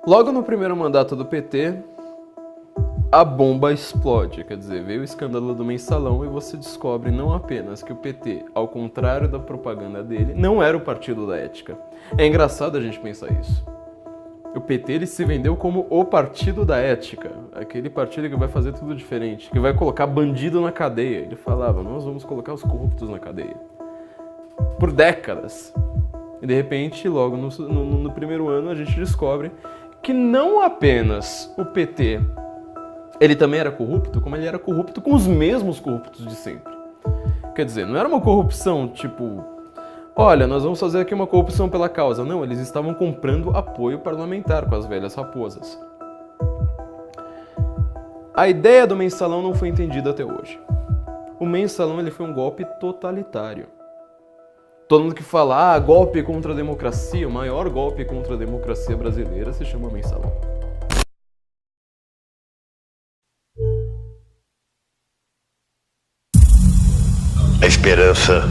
Logo no primeiro mandato do PT, a bomba explode, quer dizer, veio o escândalo do Mensalão e você descobre não apenas que o PT, ao contrário da propaganda dele, não era o partido da ética. É engraçado a gente pensar isso. O PT ele se vendeu como o partido da ética, aquele partido que vai fazer tudo diferente, que vai colocar bandido na cadeia. Ele falava, nós vamos colocar os corruptos na cadeia. Por décadas. E de repente, logo no primeiro ano, a gente descobre que não apenas o PT ele também era corrupto, como ele era corrupto com os mesmos corruptos de sempre. Quer dizer, não era uma corrupção tipo, olha, nós vamos fazer aqui uma corrupção pela causa. Não, eles estavam comprando apoio parlamentar com as velhas raposas. A ideia do Mensalão não foi entendida até hoje. O Mensalão ele foi um golpe totalitário. Todo mundo que fala, golpe contra a democracia, o maior golpe contra a democracia brasileira se chama Mensalão. A esperança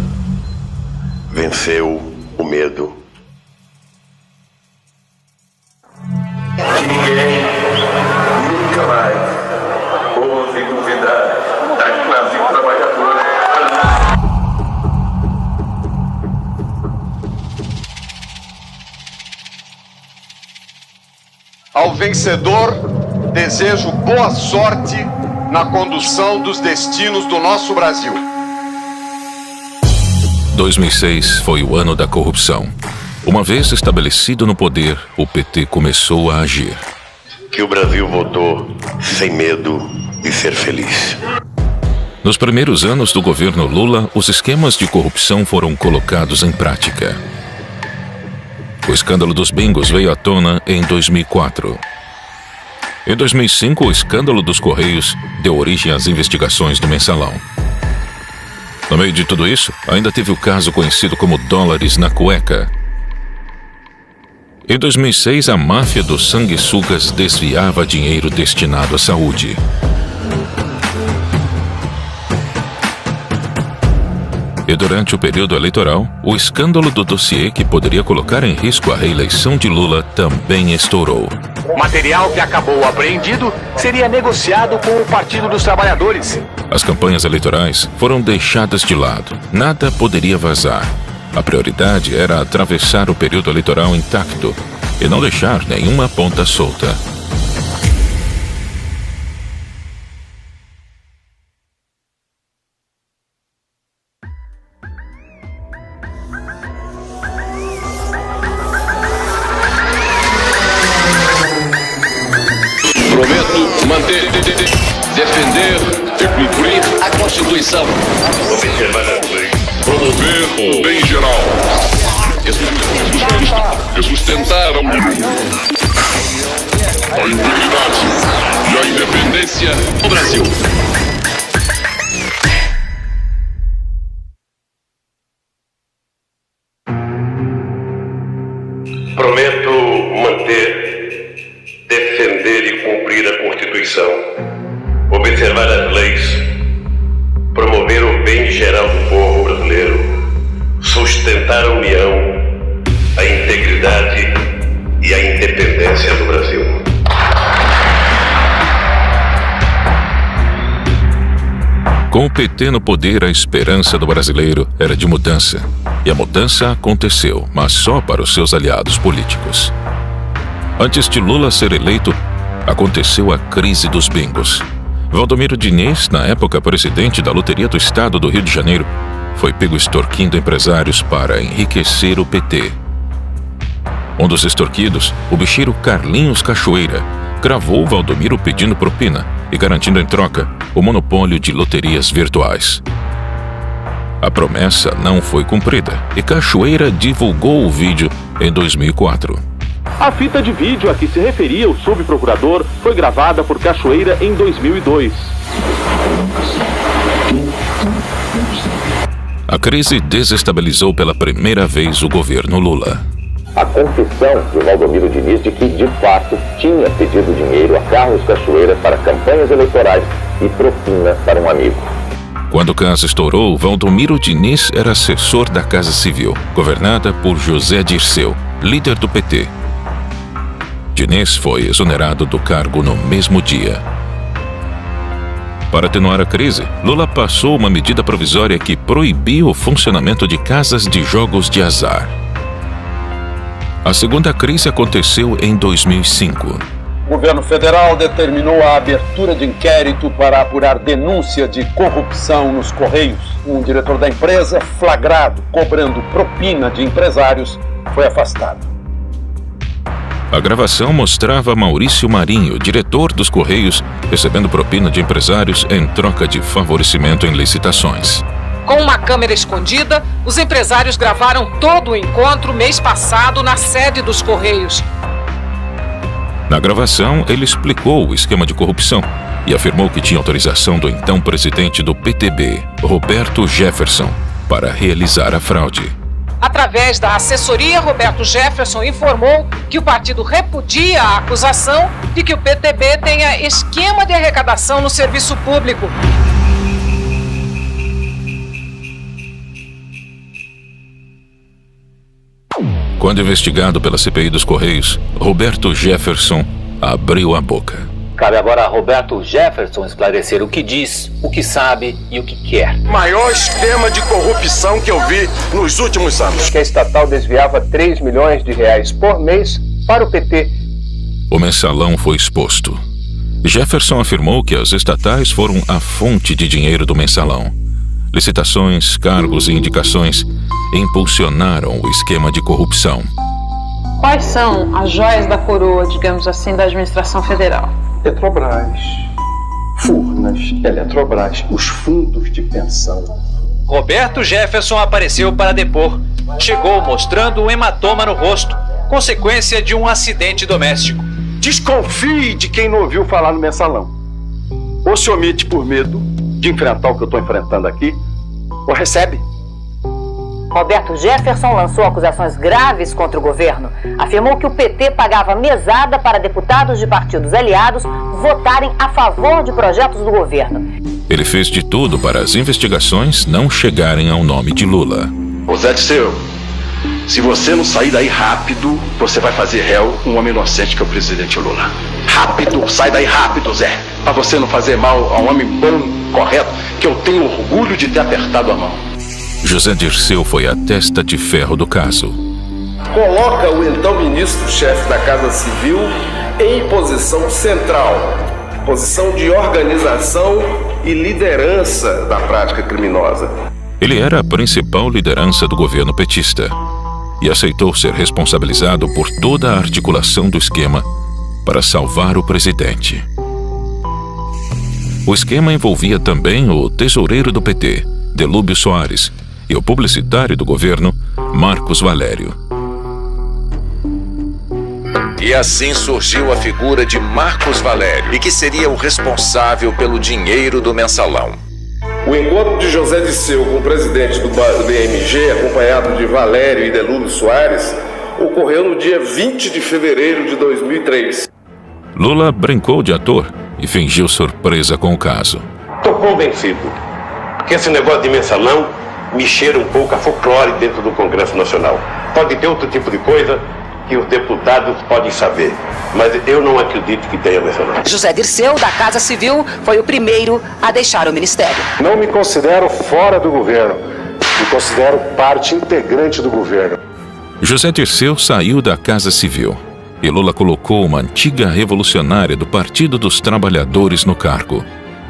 venceu o medo. Ninguém nunca mais ouve duvidar da classe trabalhadora. Ao vencedor, desejo boa sorte na condução dos destinos do nosso Brasil. 2006 foi o ano da corrupção. Uma vez estabelecido no poder, o PT começou a agir. Que o Brasil votou sem medo de ser feliz. Nos primeiros anos do governo Lula, os esquemas de corrupção foram colocados em prática. O escândalo dos bingos veio à tona em 2004. Em 2005, o escândalo dos Correios deu origem às investigações do Mensalão. No meio de tudo isso, ainda teve o caso conhecido como dólares na cueca. Em 2006, a máfia dos sanguessugas desviava dinheiro destinado à saúde. E durante o período eleitoral, o escândalo do dossiê que poderia colocar em risco a reeleição de Lula também estourou. O material que acabou apreendido seria negociado com o Partido dos Trabalhadores. As campanhas eleitorais foram deixadas de lado. Nada poderia vazar. A prioridade era atravessar o período eleitoral intacto e não deixar nenhuma ponta solta. Prometo manter, defender e cumprir a Constituição. Observar as leis. Promover o bem geral. E sustentar a integridade e a independência do Brasil. Prometo manter, defender e cumprir a Constituição, observar as leis, promover o bem geral do povo brasileiro, sustentar a união, a integridade e a independência do Brasil. Com o PT no poder, a esperança do brasileiro era de mudança. E a mudança aconteceu, mas só para os seus aliados políticos. Antes de Lula ser eleito, aconteceu a crise dos bingos. Valdomiro Diniz, na época presidente da Loteria do Estado do Rio de Janeiro, foi pego extorquindo empresários para enriquecer o PT. Um dos extorquidos, o bicheiro Carlinhos Cachoeira, gravou Valdomiro pedindo propina e garantindo em troca o monopólio de loterias virtuais. A promessa não foi cumprida e Cachoeira divulgou o vídeo em 2004. A fita de vídeo a que se referia o subprocurador foi gravada por Cachoeira em 2002. A crise desestabilizou pela primeira vez o governo Lula. A confissão de Valdomiro Diniz de que, de fato, tinha pedido dinheiro a Carlos Cachoeira para campanhas eleitorais e propina para um amigo. Quando o caso estourou, Valdomiro Diniz era assessor da Casa Civil, governada por José Dirceu, líder do PT. Diniz catarinense foi exonerado do cargo no mesmo dia. Para atenuar a crise, Lula passou uma medida provisória que proibiu o funcionamento de casas de jogos de azar. A segunda crise aconteceu em 2005. O governo federal determinou a abertura de inquérito para apurar denúncia de corrupção nos Correios. Um diretor da empresa, flagrado cobrando propina de empresários, foi afastado. A gravação mostrava Maurício Marinho, diretor dos Correios, recebendo propina de empresários em troca de favorecimento em licitações. Com uma câmera escondida, os empresários gravaram todo o encontro mês passado na sede dos Correios. Na gravação, ele explicou o esquema de corrupção e afirmou que tinha autorização do então presidente do PTB, Roberto Jefferson, para realizar a fraude. Através da assessoria, Roberto Jefferson informou que o partido repudia a acusação de que o PTB tenha esquema de arrecadação no serviço público. Quando investigado pela CPI dos Correios, Roberto Jefferson abriu a boca. Cabe agora a Roberto Jefferson esclarecer o que diz, o que sabe e o que quer. Maior esquema de corrupção que eu vi nos últimos anos. Que a estatal desviava 3 milhões de reais por mês para o PT. O mensalão foi exposto. Jefferson afirmou que as estatais foram a fonte de dinheiro do mensalão. Licitações, cargos e indicações impulsionaram o esquema de corrupção. Quais são as joias da coroa, digamos assim, da administração federal? Petrobras, Furnas, Eletrobras, os fundos de pensão. Roberto Jefferson apareceu para depor. Chegou mostrando um hematoma no rosto, consequência de um acidente doméstico. Desconfie de quem não ouviu falar no mensalão. Ou se omite por medo de enfrentar o que eu estou enfrentando aqui, ou recebe. Roberto Jefferson lançou acusações graves contra o governo. Afirmou que o PT pagava mesada para deputados de partidos aliados votarem a favor de projetos do governo. Ele fez de tudo para as investigações não chegarem ao nome de Lula. Ô Zé Dirceu, se você não sair daí rápido, você vai fazer réu um homem inocente que é o presidente Lula. Rápido, sai daí rápido, Zé. Pra você não fazer mal a um homem bom, correto, que eu tenho orgulho de ter apertado a mão. José Dirceu foi a testa de ferro do caso. Coloca o então ministro-chefe da Casa Civil em posição central, posição de organização e liderança da prática criminosa. Ele era a principal liderança do governo petista e aceitou ser responsabilizado por toda a articulação do esquema para salvar o presidente. O esquema envolvia também o tesoureiro do PT, Delúbio Soares, e o publicitário do governo, Marcos Valério. E assim surgiu a figura de Marcos Valério, e que seria o responsável pelo dinheiro do mensalão. O encontro de José Dirceu com o presidente do BMG, acompanhado de Valério e Delúbio Soares, ocorreu no dia 20 de fevereiro de 2003. Lula brincou de ator e fingiu surpresa com o caso. Estou convencido que esse negócio de mensalão me cheira um pouco a folclore dentro do Congresso Nacional. Pode ter outro tipo de coisa que os deputados podem saber, mas eu não acredito que tenha mensalão. José Dirceu, da Casa Civil, foi o primeiro a deixar o ministério. Não me considero fora do governo, me considero parte integrante do governo. José Dirceu saiu da Casa Civil e Lula colocou uma antiga revolucionária do Partido dos Trabalhadores no cargo,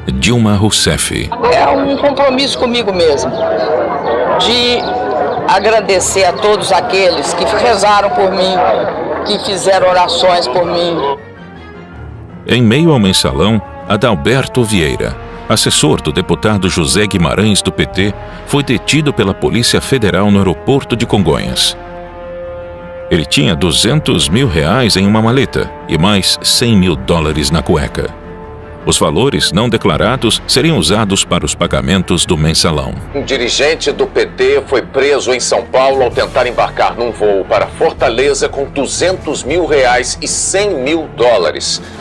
Dilma Rousseff. É um compromisso comigo mesmo, de agradecer a todos aqueles que rezaram por mim, que fizeram orações por mim. Em meio ao mensalão, Adalberto Vieira, assessor do deputado José Guimarães do PT, foi detido pela Polícia Federal no aeroporto de Congonhas. Ele tinha R$200 mil em uma maleta e mais $100 mil na cueca. Os valores não declarados seriam usados para os pagamentos do mensalão. Um dirigente do PT foi preso em São Paulo ao tentar embarcar num voo para Fortaleza com R$200 mil e $100 mil.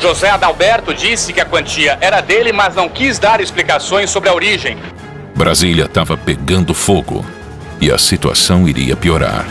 José Adalberto disse que a quantia era dele, mas não quis dar explicações sobre a origem. Brasília estava pegando fogo e a situação iria piorar.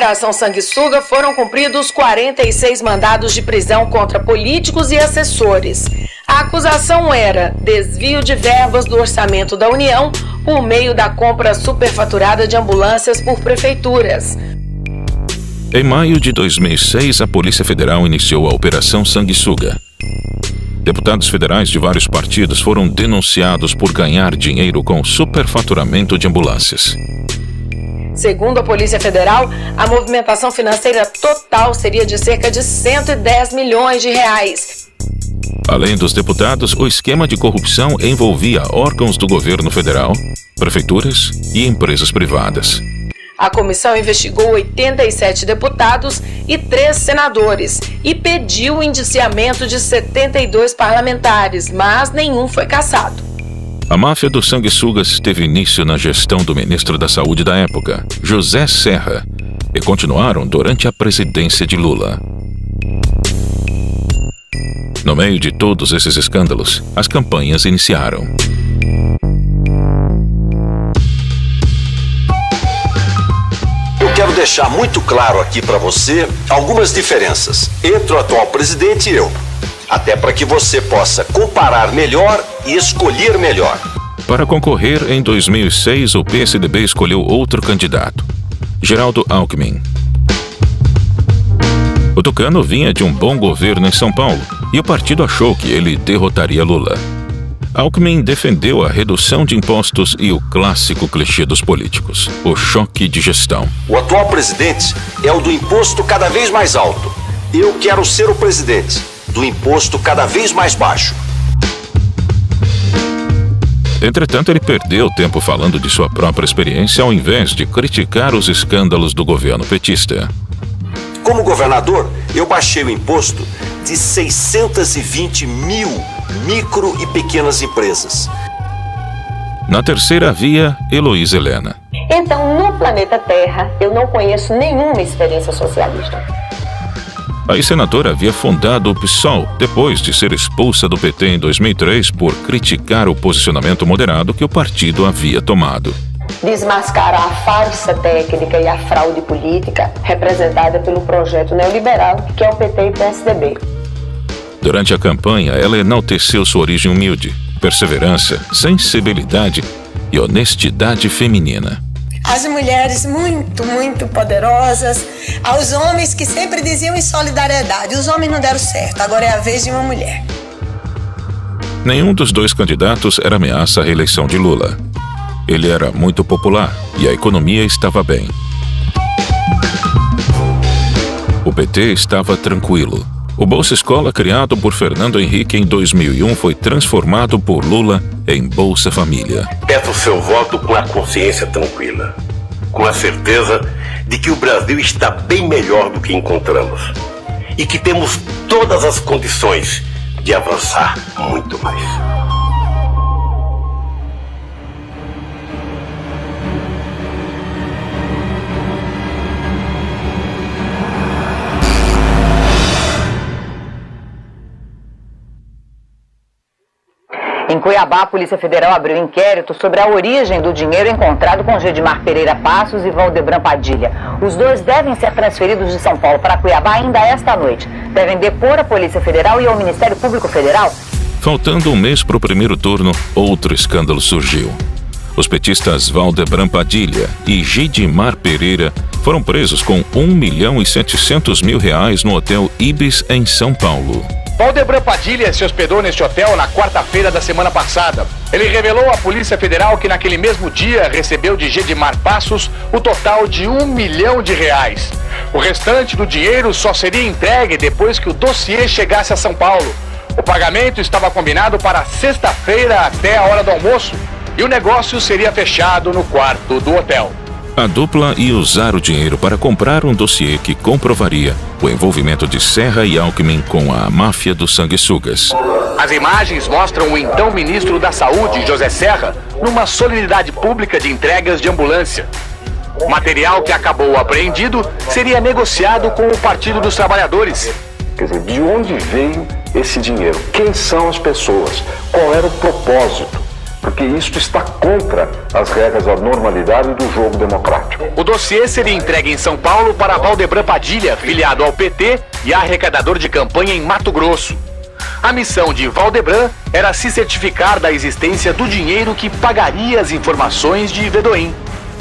Operação Sanguessuga foram cumpridos 46 mandados de prisão contra políticos e assessores. A acusação era desvio de verbas do orçamento da União por meio da compra superfaturada de ambulâncias por prefeituras. Em maio de 2006, a Polícia Federal iniciou a Operação Sanguessuga. Deputados federais de vários partidos foram denunciados por ganhar dinheiro com superfaturamento de ambulâncias. Segundo a Polícia Federal, a movimentação financeira total seria de cerca de 110 milhões de reais. Além dos deputados, o esquema de corrupção envolvia órgãos do governo federal, prefeituras e empresas privadas. A comissão investigou 87 deputados e 3 senadores e pediu o indiciamento de 72 parlamentares, mas nenhum foi cassado. A máfia dos sanguessugas teve início na gestão do ministro da Saúde da época, José Serra, e continuaram durante a presidência de Lula. No meio de todos esses escândalos, as campanhas iniciaram. Eu quero deixar muito claro aqui para você algumas diferenças entre o atual presidente e eu. Até para que você possa comparar melhor e escolher melhor. Para concorrer em 2006, o PSDB escolheu outro candidato, Geraldo Alckmin. O tucano vinha de um bom governo em São Paulo e o partido achou que ele derrotaria Lula. Alckmin defendeu a redução de impostos e o clássico clichê dos políticos, o choque de gestão. O atual presidente é o do imposto cada vez mais alto. Eu quero ser o presidente do imposto cada vez mais baixo. Entretanto, ele perdeu tempo falando de sua própria experiência ao invés de criticar os escândalos do governo petista. Como governador, eu baixei o imposto de 620 mil micro e pequenas empresas. Na terceira via, Heloísa Helena. Então, no planeta Terra, eu não conheço nenhuma experiência socialista. A ex-senadora havia fundado o PSOL depois de ser expulsa do PT em 2003 por criticar o posicionamento moderado que o partido havia tomado. Desmascarar a farsa técnica e a fraude política representada pelo projeto neoliberal, que é o PT e PSDB. Durante a campanha, ela enalteceu sua origem humilde, perseverança, sensibilidade e honestidade feminina. As mulheres muito poderosas, aos homens que sempre diziam em solidariedade. Os homens não deram certo, agora é a vez de uma mulher. Nenhum dos dois candidatos era ameaça à reeleição de Lula. Ele era muito popular e a economia estava bem. O PT estava tranquilo. O Bolsa Escola, criado por Fernando Henrique em 2001, foi transformado por Lula em Bolsa Família. Peço o seu voto com a consciência tranquila, com a certeza de que o Brasil está bem melhor do que encontramos e que temos todas as condições de avançar muito mais. Em Cuiabá, a Polícia Federal abriu inquérito sobre a origem do dinheiro encontrado com Gedimar Pereira Passos e Valdebran Padilha. Os dois devem ser transferidos de São Paulo para Cuiabá ainda esta noite. Devem depor a Polícia Federal e ao Ministério Público Federal. Faltando um mês para o primeiro turno, outro escândalo surgiu. Os petistas Valdebran Padilha e Gedimar Pereira foram presos com R$1.700.000 no Hotel Ibis, em São Paulo. Valdebran Padilha se hospedou neste hotel na quarta-feira da semana passada. Ele revelou à Polícia Federal que naquele mesmo dia recebeu de Gedimar Passos o total de R$1 milhão. O restante do dinheiro só seria entregue depois que o dossiê chegasse a São Paulo. O pagamento estava combinado para sexta-feira até a hora do almoço e o negócio seria fechado no quarto do hotel. A dupla ia usar o dinheiro para comprar um dossiê que comprovaria o envolvimento de Serra e Alckmin com a máfia dos sanguessugas. As imagens mostram o então ministro da Saúde, José Serra, numa solenidade pública de entregas de ambulância. O material que acabou apreendido seria negociado com o Partido dos Trabalhadores. Quer dizer, de onde veio esse dinheiro? Quem são as pessoas? Qual era o propósito porque isso está contra as regras da normalidade do jogo democrático. O dossiê seria entregue em São Paulo para Valdebran Padilha, filiado ao PT e arrecadador de campanha em Mato Grosso. A missão de Valdebran era se certificar da existência do dinheiro que pagaria as informações de Vedoim.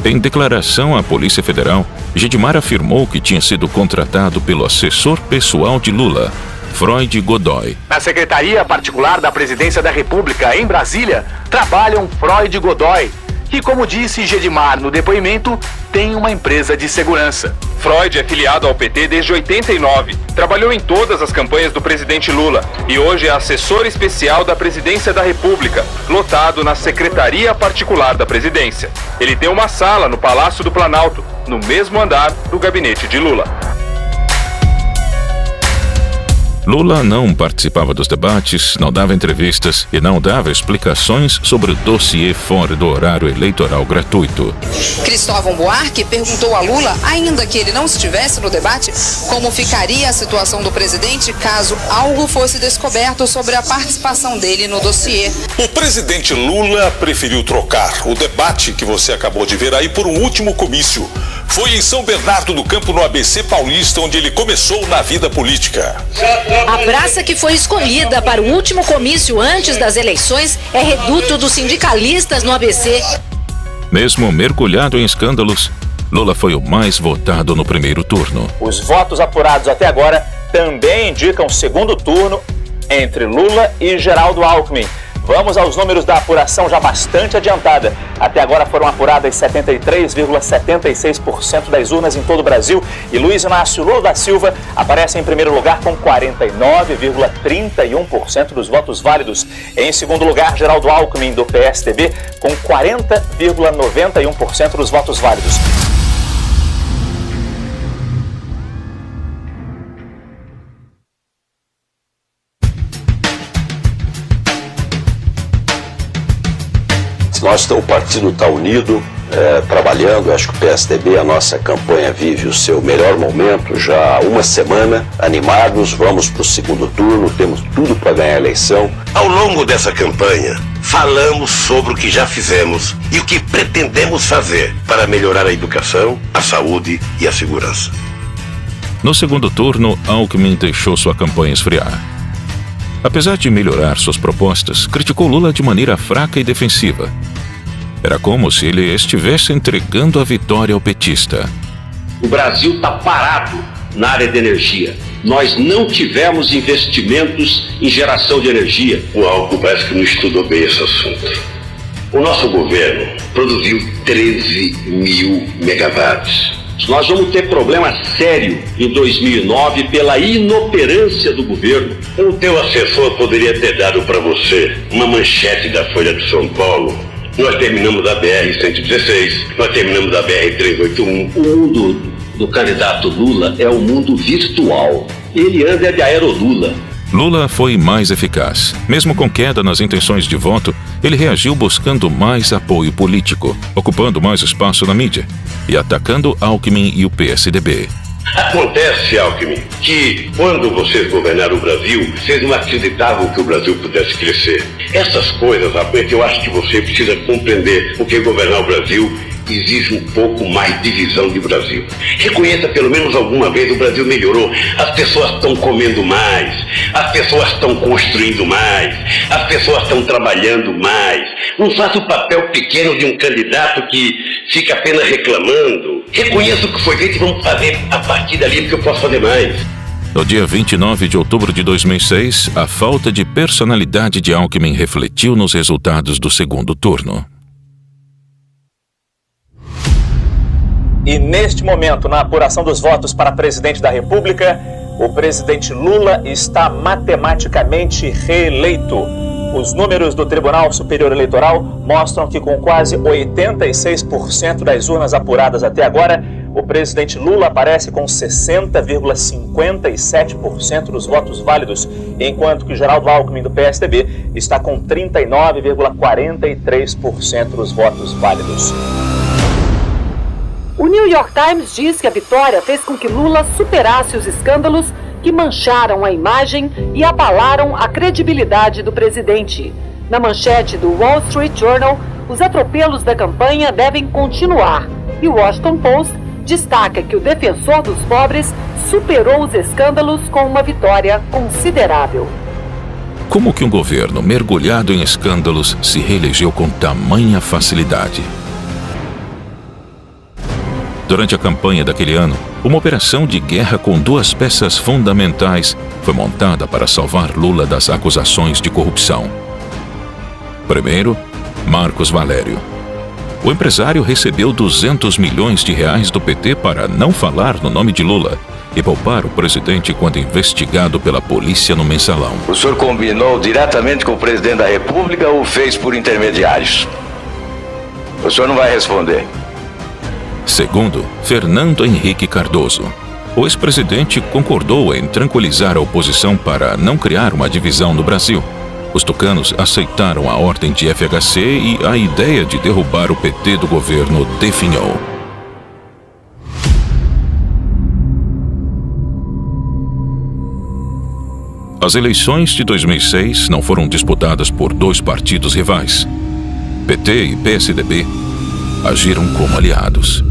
Em declaração à Polícia Federal, Gedimar afirmou que tinha sido contratado pelo assessor pessoal de Lula, Freud Godoy. Na Secretaria Particular da Presidência da República, em Brasília, trabalham Freud Godoy, que, como disse Gedimar no depoimento, tem uma empresa de segurança. Freud é filiado ao PT desde 89, trabalhou em todas as campanhas do presidente Lula e hoje é assessor especial da Presidência da República, lotado na Secretaria Particular da Presidência. Ele tem uma sala no Palácio do Planalto, no mesmo andar do gabinete de Lula. Lula não participava dos debates, não dava entrevistas e não dava explicações sobre o dossiê fora do horário eleitoral gratuito. Cristóvão Buarque perguntou a Lula, ainda que ele não estivesse no debate, como ficaria a situação do presidente caso algo fosse descoberto sobre a participação dele no dossiê. O presidente Lula preferiu trocar o debate que você acabou de ver aí por um último comício. Foi em São Bernardo do Campo, no ABC Paulista, onde ele começou na vida política. A praça que foi escolhida para o último comício antes das eleições é reduto dos sindicalistas no ABC. Mesmo mergulhado em escândalos, Lula foi o mais votado no primeiro turno. Os votos apurados até agora também indicam segundo turno entre Lula e Geraldo Alckmin. Vamos aos números da apuração já bastante adiantada. Até agora foram apuradas 73,76% das urnas em todo o Brasil e Luiz Inácio Lula da Silva aparece em primeiro lugar com 49,31% dos votos válidos. Em segundo lugar, Geraldo Alckmin, do PSDB, com 40,91% dos votos válidos. O partido está unido, trabalhando. Acho que o PSDB, a nossa campanha vive o seu melhor momento já há uma semana, animados, vamos para o segundo turno, temos tudo para ganhar a eleição. Ao longo dessa campanha, falamos sobre o que já fizemos e o que pretendemos fazer para melhorar a educação, a saúde e a segurança. No segundo turno, Alckmin deixou sua campanha esfriar. Apesar de melhorar suas propostas, criticou Lula de maneira fraca e defensiva. Era como se ele estivesse entregando a vitória ao petista. O Brasil está parado na área de energia. Nós não tivemos investimentos em geração de energia. O Alckmin parece que não estudou bem esse assunto. O nosso governo produziu 13 mil megawatts. Nós vamos ter problema sério em 2009 pela inoperância do governo. O teu assessor poderia ter dado para você uma manchete da Folha de São Paulo. Nós terminamos a BR-116, nós terminamos a BR-381. O mundo do candidato Lula é um mundo virtual. Ele anda de aerolula. Lula foi mais eficaz. Mesmo com queda nas intenções de voto, ele reagiu buscando mais apoio político, ocupando mais espaço na mídia e atacando Alckmin e o PSDB. Acontece, Alckmin, que quando vocês governaram o Brasil, vocês não acreditavam que o Brasil pudesse crescer. Essas coisas, rapaz, eu acho que você precisa compreender, porque governar o Brasil exige um pouco mais de visão de Brasil. Reconheça pelo menos alguma vez o Brasil melhorou. As pessoas estão comendo mais, as pessoas estão construindo mais, as pessoas estão trabalhando mais. Não faça o papel pequeno de um candidato que fica apenas reclamando. Reconheça o que foi feito e vamos fazer a partir dali, porque eu posso fazer mais. No dia 29 de outubro de 2006, a falta de personalidade de Alckmin refletiu nos resultados do segundo turno. E neste momento, na apuração dos votos para presidente da República, o presidente Lula está matematicamente reeleito. Os números do Tribunal Superior Eleitoral mostram que com quase 86% das urnas apuradas até agora, o presidente Lula aparece com 60,57% dos votos válidos, enquanto que Geraldo Alckmin, do PSDB, está com 39,43% dos votos válidos. O New York Times diz que a vitória fez com que Lula superasse os escândalos que mancharam a imagem e abalaram a credibilidade do presidente. Na manchete do Wall Street Journal, os atropelos da campanha devem continuar. E o Washington Post destaca que o defensor dos pobres superou os escândalos com uma vitória considerável. Como que um governo mergulhado em escândalos se reelegeu com tamanha facilidade? Durante a campanha daquele ano, uma operação de guerra com duas peças fundamentais foi montada para salvar Lula das acusações de corrupção. Primeiro, Marcos Valério. O empresário recebeu 200 milhões de reais do PT para não falar no nome de Lula e poupar o presidente quando investigado pela polícia no Mensalão. O senhor combinou diretamente com o presidente da República ou fez por intermediários? O senhor não vai responder. Segundo, Fernando Henrique Cardoso. O ex-presidente concordou em tranquilizar a oposição para não criar uma divisão no Brasil. Os tucanos aceitaram a ordem de FHC e a ideia de derrubar o PT do governo definhou. As eleições de 2006 não foram disputadas por dois partidos rivais. PT e PSDB agiram como aliados.